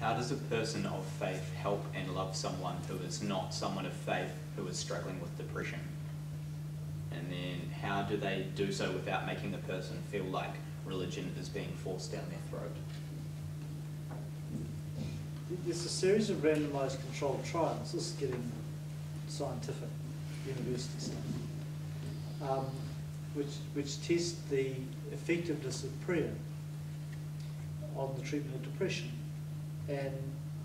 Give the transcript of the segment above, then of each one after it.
how does a person of faith help and love someone who is not someone of faith who is struggling with depression? And then how do they do so without making the person feel like religion is being forced down their throat? There's a series of randomized controlled trials. This is getting scientific, university stuff, which test the effectiveness of prayer on the treatment of depression. And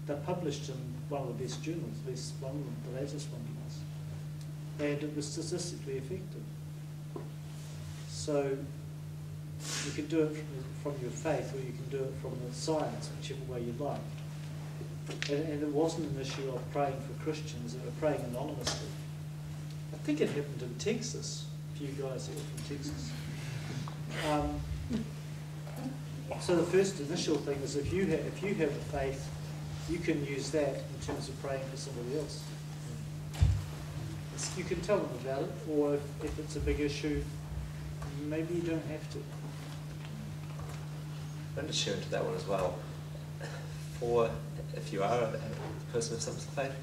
they're published in one of the best journals, at least one of them, the latest one was. And it was statistically effective. So you can do it from your faith, or you can do it from the science, whichever way you like. And it wasn't an issue of praying for Christians, they were praying anonymously. I think it happened in Texas, a few guys here from Texas. So the first initial thing is if you have a faith, you can use that in terms of praying for somebody else. You can tell them about it, or if it's a big issue, maybe you don't have to. I'm just sharing to that one as well. For if you are a person of some faith,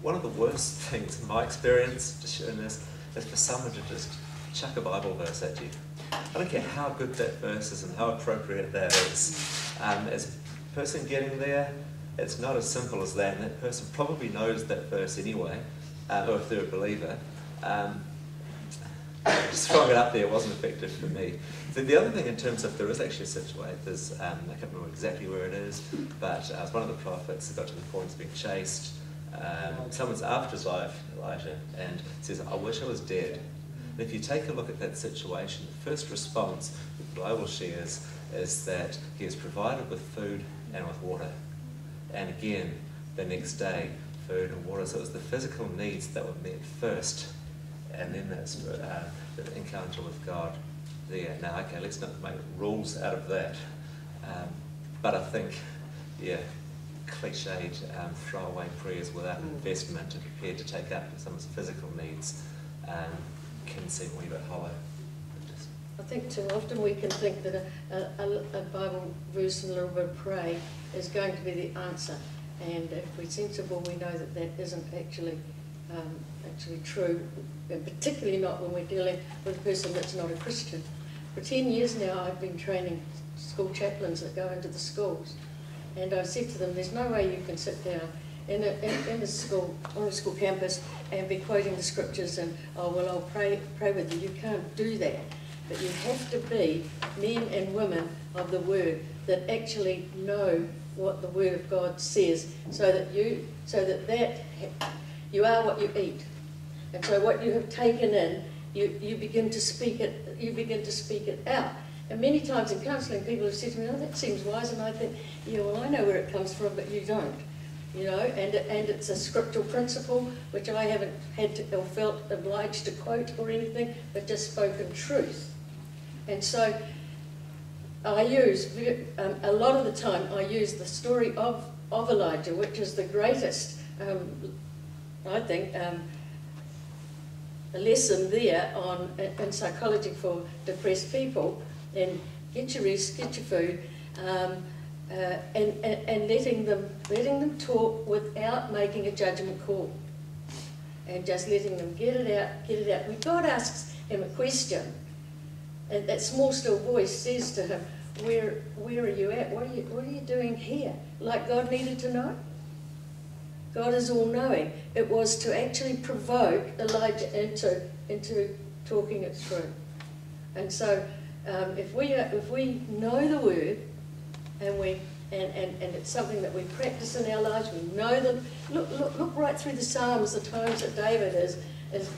one of the worst things in my experience, just sharing this, is for someone to just chuck a Bible verse at you. I don't care how good that verse is and how appropriate that is. As a person getting there, it's not as simple as that, and that person probably knows that verse anyway, or if they're a believer. Just throwing it up there wasn't effective for me. The other thing in terms of, there is actually a situation, there's, I can't remember exactly where it is, but it was one of the prophets that got to the point of being chased. Someone's after his life, Elijah, and says, I wish I was dead. And if you take a look at that situation, the first response that the Bible shares is that he is provided with food and with water. And again, the next day, food and water. So it was the physical needs that were met first, and then that's the encounter with God there. Now, okay, let's not make rules out of that. But I think, yeah, cliched throwaway prayers without investment and prepared to take up someone's physical needs can seem a wee bit hollow. I think too often we can think that a Bible verse and a little bit of pray is going to be the answer. And if we're sensible, we know that that isn't actually true, and particularly not when we're dealing with a person that's not a Christian. For 10 years now, I've been training school chaplains that go into the schools, and I've said to them, there's no way you can sit down in a school, on a school campus, and be quoting the scriptures and, oh, well, I'll pray with you. You can't do that. But you have to be men and women of the Word that actually know what the Word of God says, so that you are what you eat, and so what you have taken in, you begin to speak it. You begin to speak it out. And many times in counselling, people have said to me, "Oh, that seems wise," and I think, "Yeah, well, I know where it comes from, but you don't." You know, and it's a scriptural principle which I haven't had to, or felt obliged to quote or anything, but just spoken truth. And so I use, a lot of the time, I use the story of Elijah, which is the greatest, I think, a lesson there in psychology for depressed people. And get your rest, get your food, and letting them talk without making a judgment call, and just letting them get it out. When God asks him a question, and that small still voice says to him, "Where are you at? What are you doing here?" Like God needed to know. God is all-knowing. It was to actually provoke Elijah into talking it through. And so, if we know the Word, and it's something that we practice in our lives, we know them. Look right through the Psalms, the times that David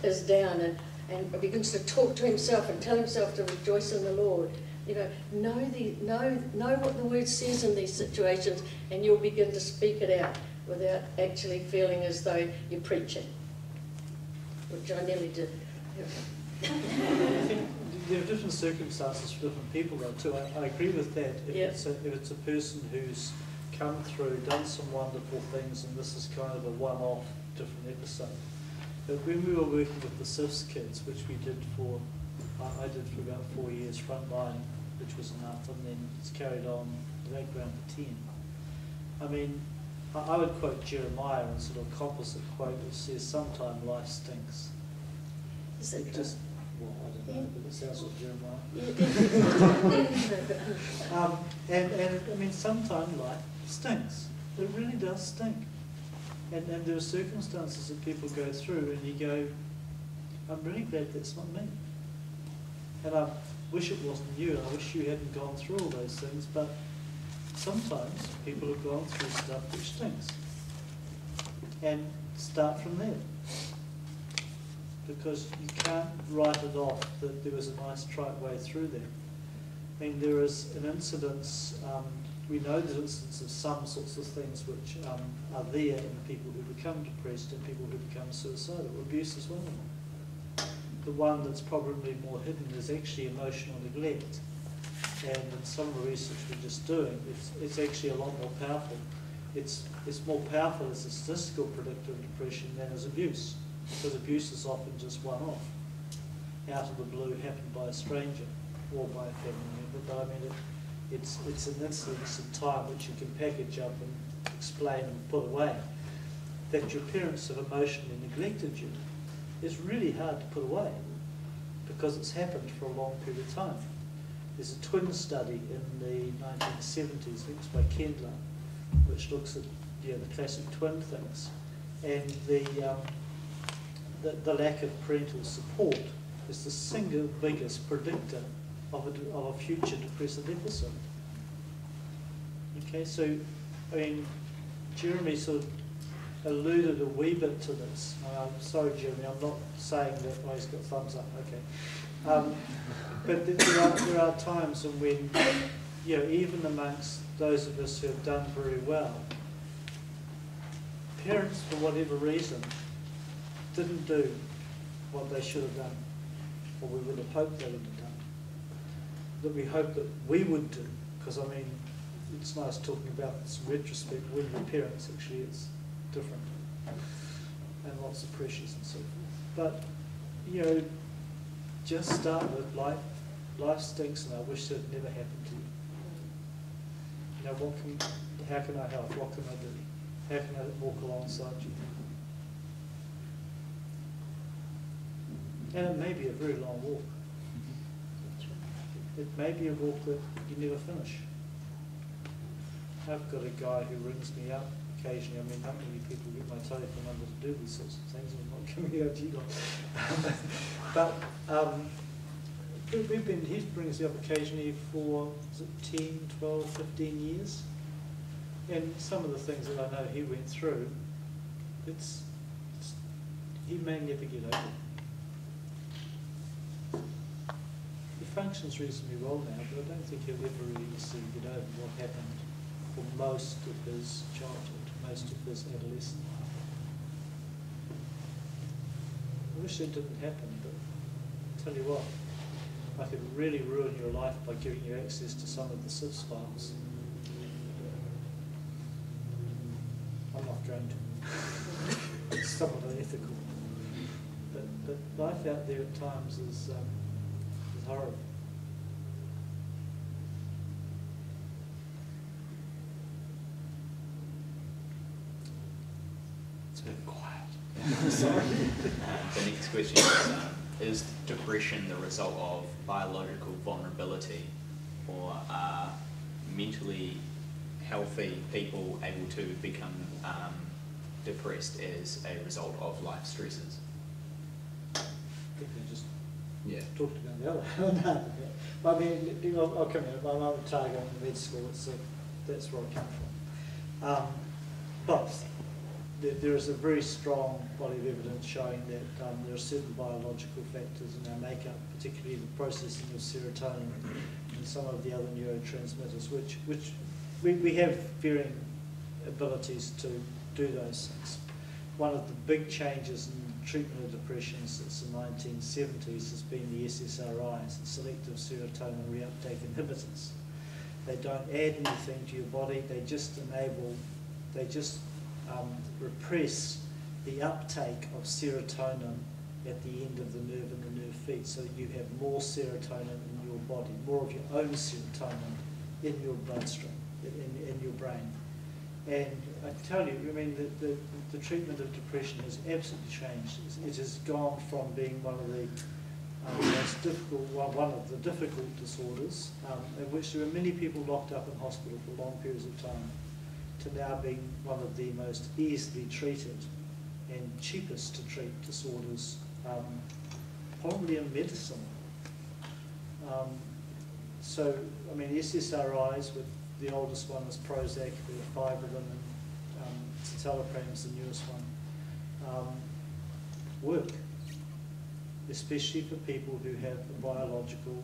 is down and begins to talk to himself and tell himself to rejoice in the Lord. You know what the Word says in these situations, and you'll begin to speak it out without actually feeling as though you're preaching, which I nearly did. I think there are different circumstances for different people though too. I agree with that. If it's a person who's come through, done some wonderful things, and this is kind of a one-off different episode. But when we were working with the SIFS kids, which I did for about 4 years, frontline, which was enough, and then it's carried on the background for 10. I mean, I would quote Jeremiah in sort of composite quote which says, "Sometime life stinks." Is that It just, well, I don't know, but it sounds like Jeremiah. And I mean, sometimes life stinks. It really does stink. And there are circumstances that people go through and you go, I'm really glad that's not me. And I wish it wasn't you, and I wish you hadn't gone through all those things, but sometimes people have gone through stuff which stinks. And start from there. Because you can't write it off that there was a nice trite way through there. I mean, there is an incidence, we know there's instances of some sorts of things which are there in people who become depressed and people who become suicidal. Abuse is one of them. The one that's probably more hidden is actually emotional neglect. And in some of the research we're just doing, it's actually a lot more powerful. It's more powerful as a statistical predictor of depression than as abuse. Because abuse is often just one-off, out of the blue, happened by a stranger or by a family member. But I mean, it's an instance of time which you can package up and explain and put away. That your parents have emotionally neglected you is really hard to put away because it's happened for a long period of time. There's a twin study in the 1970s, I think it's by Kendler, which looks at the classic twin things, and the lack of parental support is the single biggest predictor of a future depressive episode. Okay, so, I mean, Jeremy sort of alluded a wee bit to this. Sorry, Jeremy, I'm not saying that, oh, he's got thumbs up, okay. But there are times when, you know, even amongst those of us who have done very well, parents, for whatever reason, didn't do what they should have done, or we would have hoped they would have done, that we hope that we would do, because I mean, it's nice talking about this in retrospect with your parents, actually it's different, and lots of pressures and so forth. But, you know, just start with life stinks and I wish it never happened to you. You know, how can I help? What can I do? How can I walk alongside you? And it may be a very long walk. It may be a walk that you never finish. I've got a guy who rings me up occasionally. I mean, not many people get my telephone number to do these sorts of things. I'm not coming out to you guys. But he brings me up occasionally for, is it 10, 12, 15 years? And some of the things that I know he went through, he may never get over it. He functions reasonably well now, but I don't think he'll ever really necessarily get over what happened for most of his childhood, most of his adolescent life. I wish it didn't happen, but I'll tell you what, I could really ruin your life by giving you access to some of the SIFS files. I'm not going to. It's somewhat unethical. But life out there at times is horrible. It's been quiet. Sorry. The next question is depression the result of biological vulnerability, or are mentally healthy people able to become depressed as a result of life stresses? I think they just Yeah. talked about the other. I mean, I'll come in. I'm at Otago in med school, so that's where I come from. But there is a very strong body of evidence showing that there are certain biological factors in our makeup, particularly the processing of serotonin and some of the other neurotransmitters, which we have varying abilities to do those things. One of the big changes in treatment of depression since the 1970s has been the SSRIs, the selective serotonin reuptake inhibitors. They don't add anything to your body, they just repress the uptake of serotonin at the end of the nerve and the nerve feed, so that you have more serotonin in your body, more of your own serotonin in your bloodstream, in your brain. And I tell you, I mean, the treatment of depression has absolutely changed. It has gone from being one of the most difficult, one of the difficult disorders, in which there are many people locked up in hospital for long periods of time, to now being one of the most easily treated and cheapest to treat disorders, probably in medicine. So, I mean, SSRIs, with the oldest one is Prozac, there are 5 of them, and citalopram is the newest one, work, especially for people who have a biological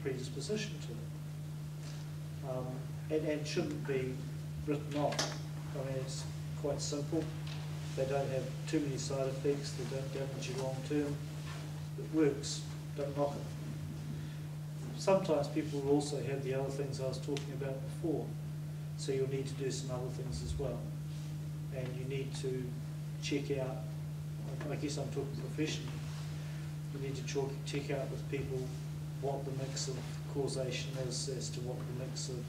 predisposition to it, and shouldn't be written off. I mean, it's quite simple. They don't have too many side effects. They don't damage you long term. It works. Don't knock it. Sometimes people will also have the other things I was talking about before. So you'll need to do some other things as well. And you need to check out, I guess I'm talking professionally, you need to check out with people what the mix of causation is as to what the mix of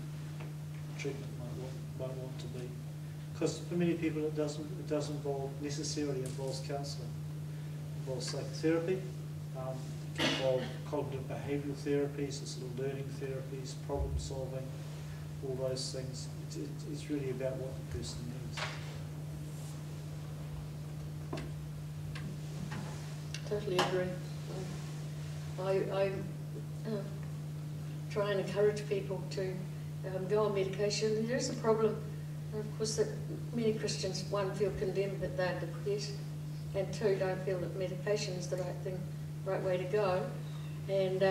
treatment might want to be. Because for many people it doesn't necessarily involves counselling. It involves psychotherapy, it can involve cognitive behavioural therapies, sort of learning therapies, problem solving, all those things. It's really about what the person needs. Totally agree. I try and encourage people to go on medication. There is a problem, of course, that many Christians, one, feel condemned that they're depressed, and two, don't feel that medication is the right way to go. And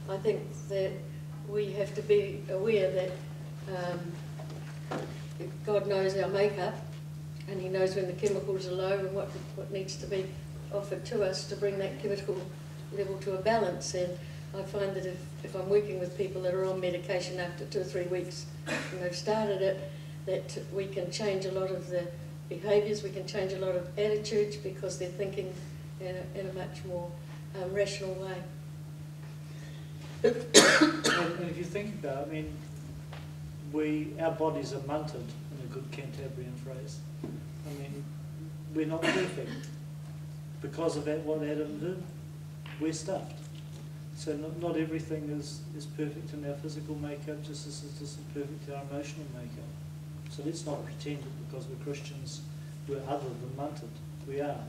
I think that we have to be aware that God knows our makeup, and He knows when the chemicals are low and what needs to be offered to us to bring that chemical level to a balance. And I find that if I'm working with people that are on medication after 2 or 3 weeks and they've started it, that we can change a lot of the behaviours, we can change a lot of attitudes because they're thinking in a much more rational way. And if you think about it, I mean, our bodies are munted, in a good Cantabrian phrase. I mean, we're not perfect. Because of what Adam did, we're stuffed. So not everything is perfect in our physical makeup, just as it isn't perfect in our emotional makeup. So let's not pretend that because we're Christians, we're other than munted. We are.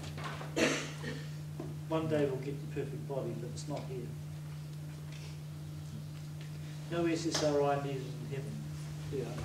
One day we'll get the perfect body, but it's not here. No SSRI needed in heaven. Yeah.